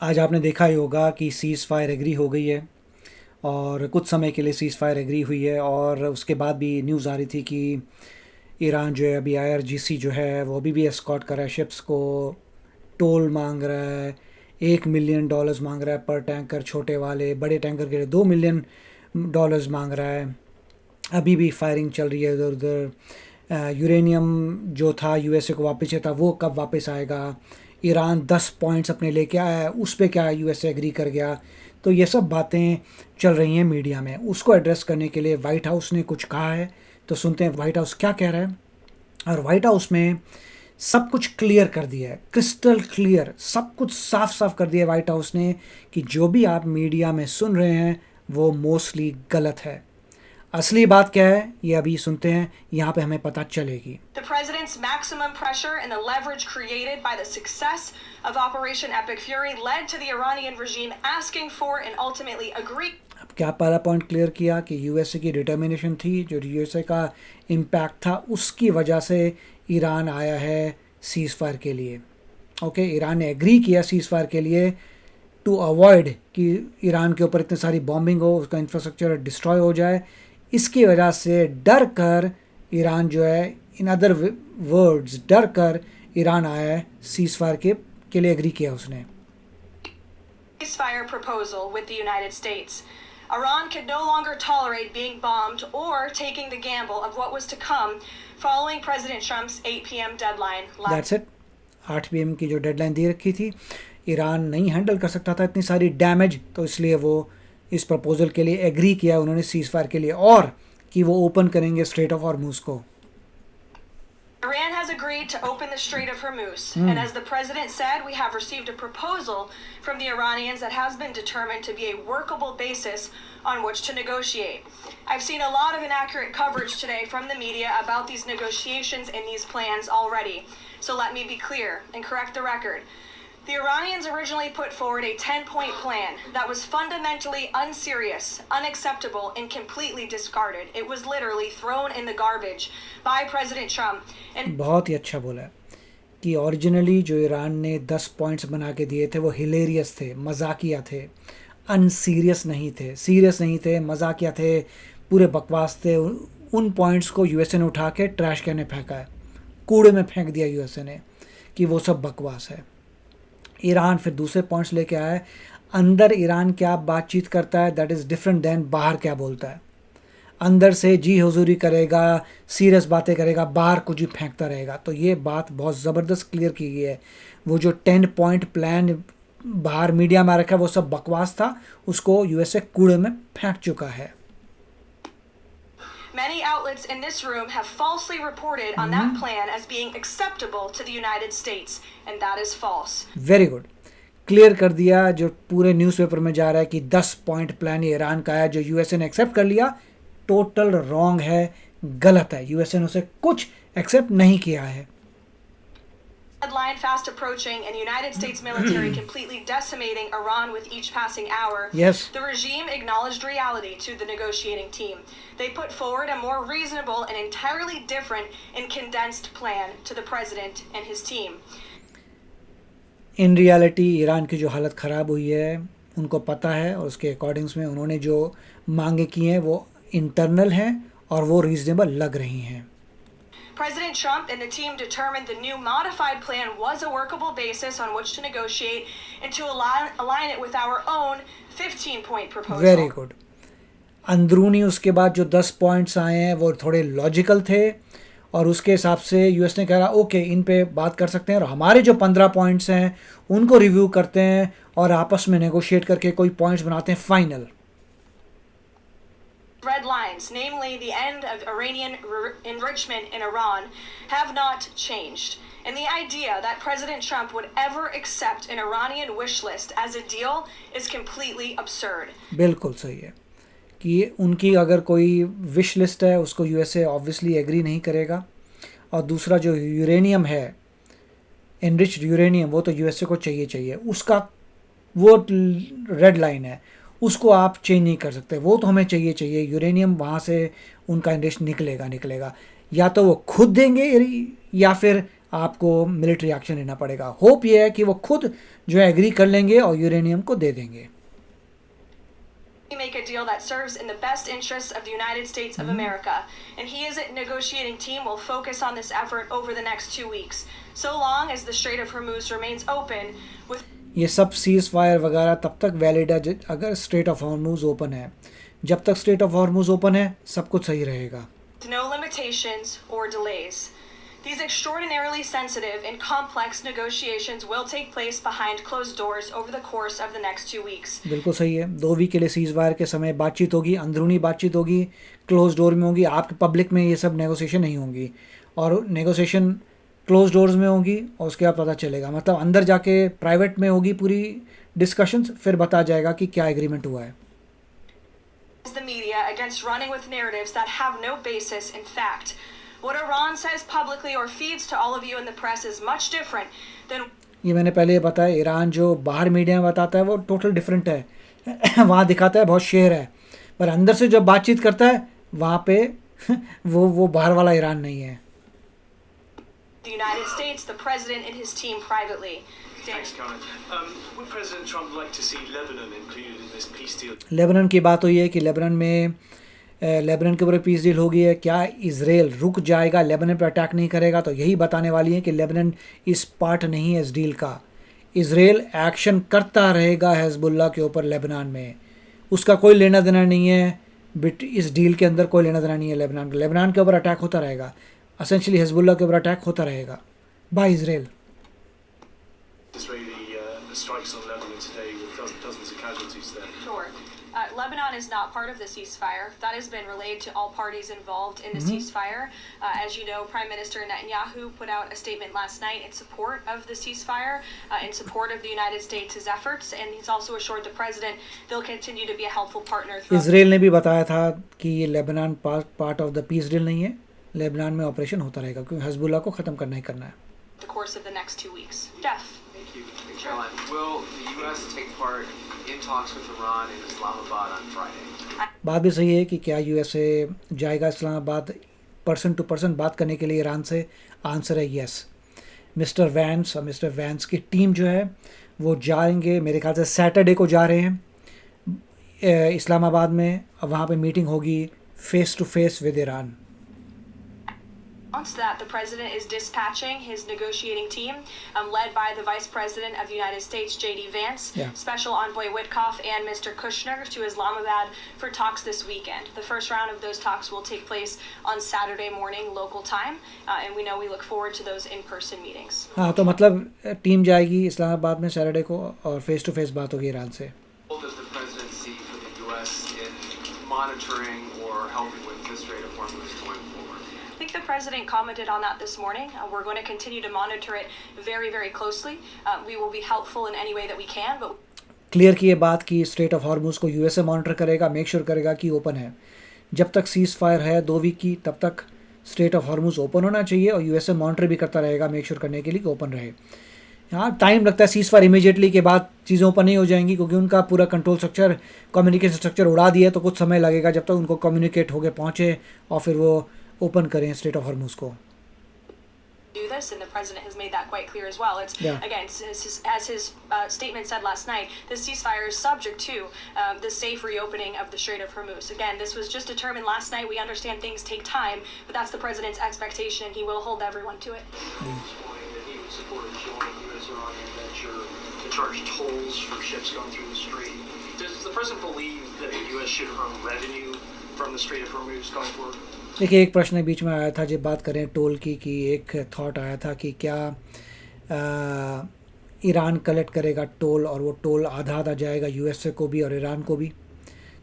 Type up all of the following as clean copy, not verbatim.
आज आपने देखा ही होगा कि सीज़ फायर एग्री हो गई है और कुछ समय के लिए सीज़ फायर एग्री हुई है और उसके बाद भी न्यूज़ आ रही थी कि ईरान जो है अभी आईआरजीसी जो है वो अभी भी एस्कॉर्ट कर रहा है शिप्स को, टोल मांग रहा है, $1 मिलियन मांग रहा है पर टैंकर, छोटे वाले, बड़े टैंकर के लिए $2 मिलियन मांग रहा है। अभी भी फायरिंग चल रही है इधर उधर। यूरेनियम जो था यूएसए को वापस चाहिए था, वो कब वापस आएगा? ईरान 10 पॉइंट्स अपने लेके आया है, उस पे क्या यूएसए एग्री कर गया? तो ये सब बातें चल रही हैं मीडिया में। उसको एड्रेस करने के लिए वाइट हाउस ने कुछ कहा है, तो सुनते हैं वाइट हाउस क्या कह रहा है। और वाइट हाउस में सब कुछ क्लियर कर दिया है, क्रिस्टल क्लियर, सब कुछ साफ साफ कर दिया है वाइट हाउस ने कि जो भी आप मीडिया में सुन रहे हैं वो मोस्टली गलत है। असली बात क्या है ये अभी सुनते हैं, यहाँ पे हमें पता चलेगी। The president's maximum pressure and the leverage created by the success of Operation Epic Fury led to the Iranian regime asking for and ultimately agree. अब क्या पहला पॉइंट क्लियर किया कि यूएसए की डिटर्मिनेशन थी, जो यूएसए का इम्पैक्ट था उसकी वजह से ईरान आया है सीज़ फायर के लिए। ओके, ईरान ने एग्री किया सीज़ फायर के लिए टू अवॉइड कि ईरान के ऊपर इतनी सारी बॉम्बिंग हो, उसका इंफ्रास्ट्रक्चर डिस्ट्रॉय हो जाए। इसकी वजह से डर कर ईरान जो है, इन अदर वर्ड्स डर कर ईरान आया है सीज़ फायर के लिए एग्री किया उसने। Ceasefire proposal with the United States. Iran could no longer tolerate being bombed or taking the gamble of what was to come following President Trump's 8 p.m. deadline. That's it. 8 PM की जो deadline दे रखी थी, Iran नहीं handle कर सकता था इतनी सारी डैमेज, तो इसलिए वो इस प्रपोजल के लिए एग्री किया उन्होंने सीज़ फायर के लिए, और कि वो ओपन करेंगे स्ट्रेट ऑफ हॉर्मुज़ को। Iran has agreed to open the Strait of Hormuz, and as the president said, we have received a proposal from the Iranians that has been determined to be a workable basis on which to negotiate. I've seen a lot of inaccurate coverage today from the media about these negotiations and these plans already. So let me be clear and correct the record. The Iranians originally put forward a 10-point plan that was fundamentally unserious, unacceptable, and completely discarded. It was literally thrown in the garbage by President Trump. And बहुत ही अच्छा बोला कि originally जो Iran ने 10 points बना के दिए थे वो हिलेरियस थे, मजाकिया थे, अनसीरियस नहीं थे, सीरियस नहीं थे, मजाकिया थे, पूरे बकवास थे। उन पॉइंट्स को यूएसए ने उठा के ट्रैश कैन में फेंका है, कूड़े में फेंक दिया यूएसए ने कि वो सब बकवास है। ईरान फिर दूसरे पॉइंट्स लेके आया है। अंदर ईरान क्या बातचीत करता है दैट इज़ डिफरेंट दैन बाहर क्या बोलता है। अंदर से जी हुजूरी करेगा, सीरियस बातें करेगा, बाहर कुछ भी फेंकता रहेगा। तो ये बात बहुत ज़बरदस्त क्लियर की गई है। वो जो 10 पॉइंट प्लान बाहर मीडिया में रखा है वो सब बकवास था, उसको यूएसए कूड़े में फेंक चुका है। many outlets in this room have falsely reported on that plan as being acceptable to the United States, and that is false. Very good, clear कर दिया। जो पूरे न्यूज़पेपर में जा रहा है कि 10 पॉइंट प्लान ये ईरान का है जो यूएसए ने एक्सेप्ट कर लिया, टोटल रॉन्ग है, गलत है। यूएसए ने उसे कुछ एक्सेप्ट नहीं किया है। Deadline fast approaching and the United States military completely decimating Iran with each passing hour. Yes. The regime acknowledged reality to the negotiating team. They put forward a more reasonable and entirely different and condensed plan to the president and his team. In reality Iran की जो हालत ख़राब हुई है उनको पता है, और उसके अकॉर्डिंग्स में उन्होंने जो मांगे की हैं वो इंटरनल हैं और वो रीजनेबल लग रही हैं। President Trump and the team determined the new modified plan was a workable basis on which to negotiate and to align it with our own 15-point proposal. Very good. अंदरूनी उसके बाद जो 10 पॉइंट्स आए हैं वो थोड़े लॉजिकल थे, और उसके हिसाब से यूएस ने कहा ओके इन पे बात कर सकते हैं, और हमारे जो 15 पॉइंट्स हैं उनको रिव्यू करते हैं और आपस में नेगोशिएट करके कोई पॉइंट्स बनाते हैं final. Red lines, namely the end of Iranian enrichment in Iran, have not changed. And the idea that President Trump would ever accept an Iranian wish list as a deal is completely absurd. बिल्कुल सही है कि उनकी अगर कोई wish list है उसको USA obviously agree नहीं करेगा, और दूसरा जो यूरेनियम है, एनरिच्ड यूरेनियम, वो तो यूएसए को चाहिए, उसका वो रेड लाइन है, उसको आप चेंज नहीं कर सकते, वो तो हमें चाहिए। यूरेनियम वहाँ से उनका इंडस्ट निकलेगा, या तो वो खुद देंगे या फिर आपको मिलिट्री एक्शन लेना पड़ेगा। होप ये है कि वो खुद जो है एग्री कर लेंगे और यूरेनियम को दे देंगे। Make a deal that serves in the best interests of the United States of America, and he and his negotiating team will focus on this effort over the next 2 weeks, so long as the Strait of Hormuz remains open with ये सब cease fire वगैरह तब तक valid है अगर straight of Hormuz open है। जब तक स्ट्रेट ऑफ हॉर्मूज ओपन है सब कुछ सही रहेगा। no limitations or delays. These extraordinarily sensitive and complex negotiations will take place behind closed doors over the course of the next 2 weeks. बिल्कुल सही है। 2 वीक के लिए सीज फायर के समय बातचीत होगी, अंदरूनी बातचीत होगी, क्लोज डोर में होगी। आपके पब्लिक में ये सब नेगोशिएशन नहीं होंगी और नेगोशिएशन क्लोज डोर्स में होगी और उसके बाद पता चलेगा, मतलब अंदर जाके प्राइवेट में होगी पूरी डिस्कशंस, फिर बता जाएगा कि क्या एग्रीमेंट हुआ है। The media against running with narratives that have no basis in fact. What Iran says publicly or feeds to all of you in the press is much different than ये मैंने पहले बताया, ईरान जो बाहर media में बताता है वो टोटल डिफरेंट है। वहाँ दिखाता है बहुत शेर है, पर अंदर से जब बातचीत करता है वहाँ पे वो बाहर वाला ईरान नहीं है। the United States, the president and his team privately. Thanks, Karen. Would President Trump like to see Lebanon included in this peace deal? Lebanon की बात हुई है कि लेबनान के ऊपर पीस डील हो गई है। क्या इजराइल रुक जाएगा, लेबनान पर अटैक नहीं करेगा? तो यही बताने वाली है कि लेबनान इस पार्ट नहीं है इस डील का। इजराइल एक्शन करता रहेगा हिजबुल्लाह के ऊपर लेबनान में, उसका कोई लेना देना नहीं है। बट इस डील के अंदर कोई लेना देना नहीं है लेबनान के ऊपर अटैक होता रहेगा, एसेंशियली हिजबुल्लाह के ऊपर अटैक होता रहेगा by Israel. Israeli strikes on Lebanon today with dozens of casualties there. Sure. Lebanon is not part of the ceasefire. That has been relayed to all parties involved in the ceasefire. As you know, Prime Minister Netanyahu put out a statement last night in support of the ceasefire, in support of the United States' efforts, and he's also assured the president they'll continue to be a helpful partner throughout Israel ने भी बताया था कि ये Lebanon part of the peace deal नहीं है, Lebanon में operation होता रहेगा क्योंकि हिजबुल्लाह को ख़त्म करना ही करना है। the course of the next 2 weeks. Jeff. Thank you. Caroline, will the U.S. take part in talks with Iran in Islamabad on Friday? बात भी सही है कि क्या यूएसए जाएगा इस्लामाबाद पर्सन टू पर्सन बात करने के लिए ईरान से? आंसर है यस। मिस्टर वैंस की टीम जो है वो जाएंगे, मेरे ख्याल से सैटरडे को जा रहे हैं इस्लामाबाद में। वहाँ पे मीटिंग होगी face to face with Iran. That the president is dispatching his negotiating team, led by the Vice President of the United States, J.D. Vance, Special Envoy Witkoff, and Mr. Kushner to Islamabad for talks this weekend. The first round of those talks will take place on Saturday morning local time, and we know we look forward to those in-person meetings. हाँ, तो मतलब team जाएगी इस्लामाबाद में Saturday को और face to face बात होगी Iran से। What does the president see for the U.S. in monitoring or helping with the Strait of Hormuz going forward? I think the president commented on that this morning. We're going to continue to monitor it very, very closely. We will be helpful in any way that we can, but clear की ये बात कि straight of Hormuz को USA monitor करेगा, make sure करेगा कि open है। जब तक सीज फायर है 2 वीक की, तब तक स्ट्रेट ऑफ हॉर्मूज ओपन होना चाहिए और यूएसए मॉनिटर भी करता रहेगा मेक श्योर करने के लिए कि ओपन रहे। हाँ, टाइम लगता है, सीज फायर इमीडिएटली के बाद चीज़ें ओपन नहीं हो जाएंगी क्योंकि उनका पूरा कंट्रोल स्ट्रक्चर, कम्युनिकेशन स्ट्रक्चर उड़ा दिया, तो कुछ समय लगेगा जब तक उनको कम्युनिकेट होके पहुँचे और फिर वो ओपन करें स्ट्रेट ऑफ हॉर्मूज को। do this, and the president has made that quite clear as well. It's again, as his statement said last night, the ceasefire is subject to the safe reopening of the Strait of Hormuz. Again, this was just determined last night. We understand things take time, but that's the president's expectation, and he will hold everyone to it. That he would support a joint U.S.-Iranian venture to charge tolls for ships going through the strait. Does the president believe that the U.S. should earn revenue from the Strait of Hormuz going forward? देखिए, एक प्रश्न बीच में आया था जब बात करें toll की, कि एक थॉट आया था कि क्या ईरान कलेक्ट करेगा टोल और वो टोल आधा आधा जाएगा यूएसए को भी और ईरान को भी।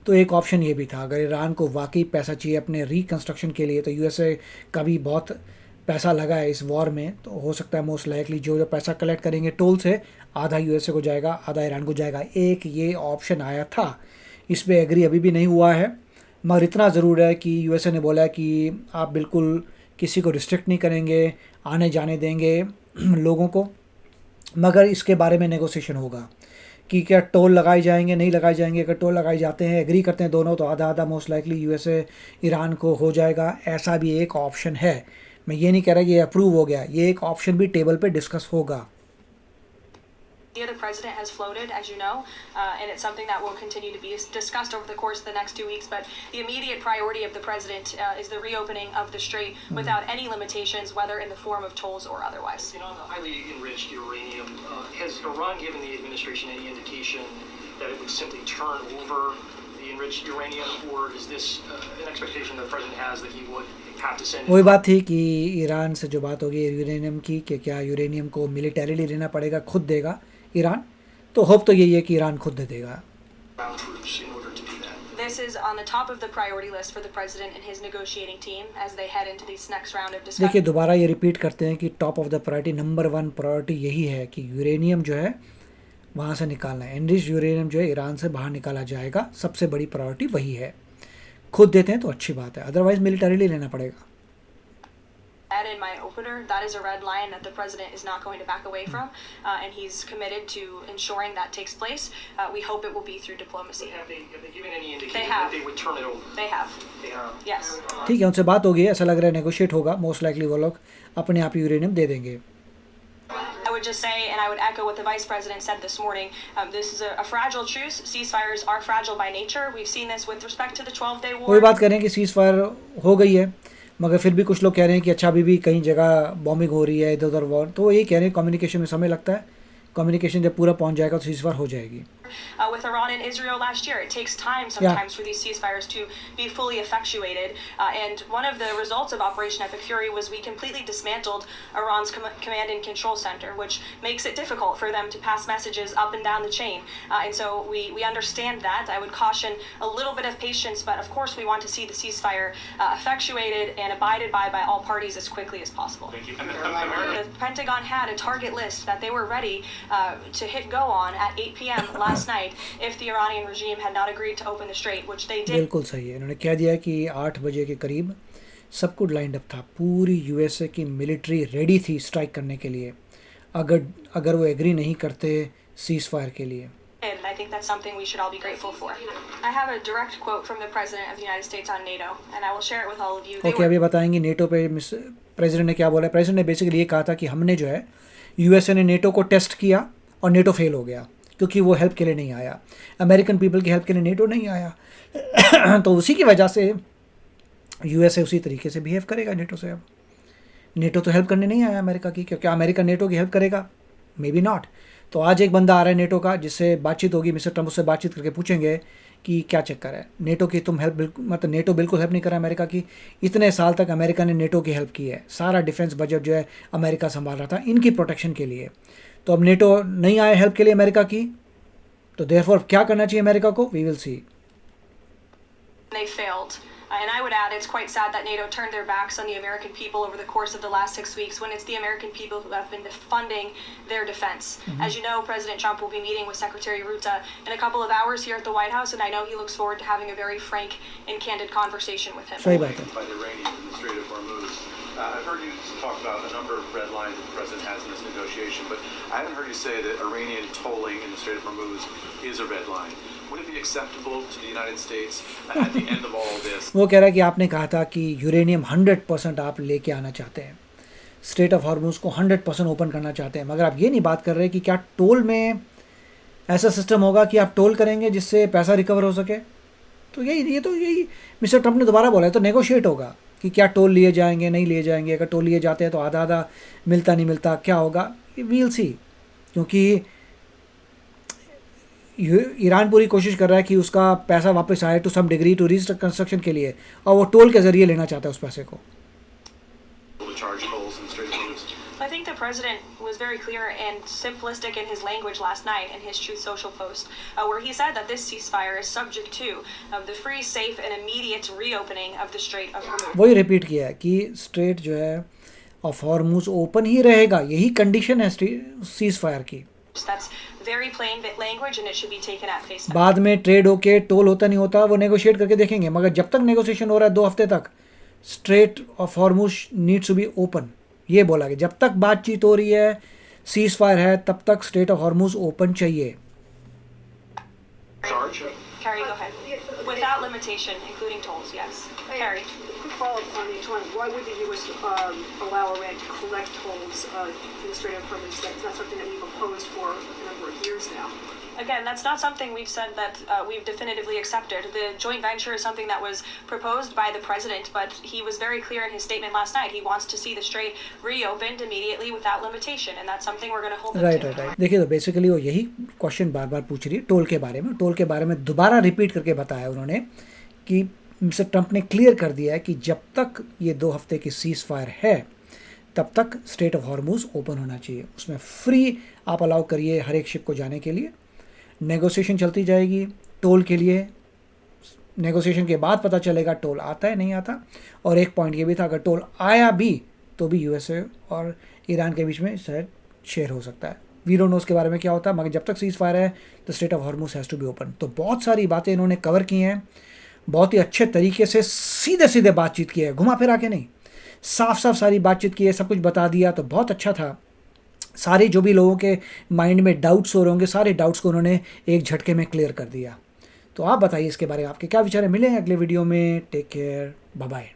तो एक ऑप्शन ये भी था, अगर ईरान को वाकई पैसा चाहिए अपने रिकंस्ट्रक्शन के लिए, तो यूएसए का भी बहुत पैसा लगा है इस वॉर में, तो हो सकता है मोस्ट लाइकली जो पैसा कलेक्ट करेंगे टोल से, आधा यूएसए को जाएगा, आधा ईरान को जाएगा। एक ये ऑप्शन आया था, इस पर एग्री अभी भी नहीं हुआ है, मगर इतना ज़रूर है कि यूएसए ने बोला है कि आप बिल्कुल किसी को रिस्ट्रिक्ट नहीं करेंगे, आने जाने देंगे लोगों को, मगर इसके बारे में नेगोशिएशन होगा कि क्या टोल लगाए जाएंगे नहीं लगाए जाएंगे। अगर टोल लगाए जाते हैं, एग्री करते हैं दोनों, तो आधा आधा मोस्ट लाइकली यूएसए ईरान को हो जाएगा, ऐसा भी एक ऑप्शन है। मैं ये नहीं कह रहा कि ये अप्रूव हो गया, ये एक ऑप्शन भी टेबल पे डिस्कस होगा। The president has floated, as you know, and it's something that will continue to be discussed over the course of the next 2 weeks. But the immediate priority of the president is the reopening of the strait without any limitations, whether in the form of tolls or otherwise. You know, on the highly enriched uranium, has Iran given the administration any indication that it would simply turn over the enriched uranium, or is this an expectation that the president has that he would have to send? वही बात थी कि Iran से जो बात होगी uranium की कि क्या यूरेनियम को मिलिटरीली लेना पड़ेगा, खुद देगा ईरान, तो होप तो यही है कि ईरान खुद दे देगा। Troops in order to do that. This is on the top of the priority list for the president and his negotiating team as they head into this next round of discussion. देखिए दोबारा ये repeat करते हैं कि top of the priority, number 1 priority यही है कि uranium जो है वहाँ से निकालना है, एनरिच्ड यूरेनियम जो है ईरान से बाहर निकाला जाएगा, सबसे बड़ी प्रायोरिटी वही है। खुद देते हैं तो अच्छी बात है, अदरवाइज मिलिटरीली लेना पड़ेगा। That in my opener, that is a red line that the president is not going to back away from, and he's committed to ensuring that takes place. We hope it will be through diplomacy. Have they given any indication They that have. they would turn it over? They have. They have. Yes. ठीक है, उनसे बात होगी, ऐसा लग रहा है negotiate होगा, मोस्ट लाइकली वो लोग अपने आप यूरेनियम दे देंगे। I would just say, and I would echo what the vice president said this morning, this is a fragile truce. Ceasefires are fragile by nature. We've seen this with respect to the 12-day war. वही बात करें कि cease fire हो गई है, मगर फिर भी कुछ लोग कह रहे हैं कि अच्छा अभी भी कहीं जगह बॉम्बिंग हो रही है, इधर उधर वॉर, तो यही कह रहे हैं कम्युनिकेशन में समय लगता है, कम्युनिकेशन जब पूरा पहुंच जाएगा तो सीज फायर हो जाएगी। With Iran and Israel last year, it takes time sometimes for these ceasefires to be fully effectuated. And one of the results of Operation Epic Fury was we completely dismantled Iran's command and control center, which makes it difficult for them to pass messages up and down the chain. And so we understand that. I would caution a little bit of patience, but of course we want to see the ceasefire effectuated and abided by all parties as quickly as possible. Thank you. The Pentagon had a target list that they were ready to hit go on at 8 p.m. last night if the Iranian regime had not agreed to open the strait, which they did. बिल्कुल सही है, इन्होंने कह दिया कि 8 बजे के करीब सब कुछ लाइंड अप था, पूरी यूएसए की मिलिट्री रेडी थी स्ट्राइक करने के लिए, अगर वो एग्री नहीं करते सीज फायर के लिए। And I think that's something we should all be grateful for. I have a direct quote from the President of the United States on NATO, and I will share it with all of you. Okay, अभी बताएंगे NATO पे president ने क्या बोला। President ने basically ये कहा था कि हमने जो है यूएसए ने नेटो को टेस्ट किया और नेटो फेल हो गया क्योंकि वो हेल्प के लिए नहीं आया, अमेरिकन पीपल की हेल्प के लिए नेटो नहीं आया तो उसी की वजह से यूएसए उसी तरीके से बिहेव करेगा नेटो से। अब नेटो तो हेल्प करने नहीं आया अमेरिका की, क्योंकि अमेरिका नेटो की हेल्प करेगा, मे बी नॉट। तो आज एक बंदा आ रहा है नेटो का जिससे बातचीत होगी, मिस्टर ट्रम्प उससे बातचीत करके पूछेंगे कि क्या चक्कर है, नेटो की तुम हेल्प बिल्कुल, मतलब नेटो बिल्कुल हेल्प नहीं कर रहा अमेरिका की। इतने साल तक अमेरिका ने नेटो की हेल्प की है, सारा डिफेंस बजट जो है अमेरिका संभाल रहा था इनकी प्रोटेक्शन के लिए। तो अब नेटो नहीं आया हेल्प के लिए अमेरिका की, तो देयरफॉर क्या करना चाहिए अमेरिका को, we will see. They failed. And I would add, it's quite sad that NATO turned their backs on the American people over the course of the last 6 weeks when it's the American people who have been funding their defense. As you know, President Trump will be meeting with Secretary Ruta in a couple of hours here at the White House, and I know he looks forward to having a very frank and candid conversation with him. सही बात है। By the Iranians in the Strait of Hormuz. I've heard you talk about a number of red lines that the president has in this negotiation, but I haven't heard you say that Iranian tolling in the Strait of Hormuz is a red line. Would it be acceptable to the United States at the end of all this? वो कह रहा है कि आपने कहा था कि uranium 100% आप लेके आना चाहते हैं, स्ट्रेट ऑफ हॉर्मुज को 100% ओपन करना चाहते हैं, मगर आप ये नहीं बात कर रहे कि क्या टोल में ऐसा सिस्टम होगा कि आप टोल करेंगे जिससे पैसा रिकवर हो सके। तो यही मिस्टर ट्रम्प ने दोबारा बोला है, तो नेगोशिएट होगा कि क्या टोल लिए जाएंगे नहीं लिए जाएंगे, अगर टोल लिए जाते हैं तो आधा आधा मिलता नहीं मिलता क्या होगा, वील सी। क्योंकि ईरान पूरी कोशिश कर रहा है कि उसका पैसा वापस आए to some degree to reconstruction के लिए, और वो टोल के ज़रिए लेना चाहता है उस पैसे को। I think the president was very clear and simplistic in his language last night in his Truth Social post, where he said that this ceasefire is subject to the free, safe, and immediate reopening of the Strait of Hormuz. वही repeat किया है कि straight जो है of Hormuz open ही रहेगा, यही condition है cease fire की। That's very plain language and it should be taken at face value. बाद में ट्रेड होके टोल होता नहीं होता वो नेगोशिएट करके देखेंगे, मगर जब तक नेगोशिएशन हो रहा है 2 हफ्ते तक, strait of Hormuz needs to be open. ये बोला कि जब तक बातचीत हो रही है, सीज फायर है, तब तक स्ट्रेट ऑफ हॉर्मुज ओपन चाहिए। charge? Carrie, go ahead. Without limitation, including tolls, yes. Carrie. Quick follow-up on each one. Why would the U.S. allow Iran to collect tolls for the Strait of Hormuz? That's not something that we've opposed for a number of years now. Again, that's not something we've said that we've definitively accepted. The joint venture is something that was proposed by the president, but he was very clear in his statement last night. He wants to see the strait reopened immediately without limitation, and that's something we're going to hold him to. Right देखिए, तो basically वो यही question बार बार पूछ रही है toll के बारे में। टोल के बारे में दोबारा रिपीट करके बताया उन्होंने कि मिस्टर ट्रंप ने क्लियर कर दिया है कि जब तक ये 2 हफ्ते की सीज फायर है तब तक स्ट्रेट ऑफ हॉर्मुज ओपन होना चाहिए। उसमें फ्री आप अलाउ करिए हर एक शिप को जाने के लिए। नेगोशिएशन चलती जाएगी टोल के लिए। नेगोशिएशन के बाद पता चलेगा टोल आता है नहीं आता। और एक पॉइंट ये भी था, अगर टोल आया भी तो भी यूएसए और ईरान के बीच में शायद शेयर हो सकता है। वी डोंट नो उसके बारे में क्या होता है, मगर जब तक सीज फायर है तो strait of Hormuz has to be open. तो बहुत सारी बातें इन्होंने कवर की हैं, बहुत ही अच्छे तरीके से सीधे सीधे बातचीत की है, घुमा फिरा के नहीं, साफ साफ सारी बातचीत की है, सब कुछ बता दिया। तो बहुत अच्छा था। सारे जो भी लोगों के माइंड में डाउट्स हो रहे होंगे, सारे डाउट्स को उन्होंने एक झटके में क्लियर कर दिया। तो आप बताइए इसके बारे में आपके क्या विचार है। मिले हैं अगले वीडियो में। Take care, bye bye.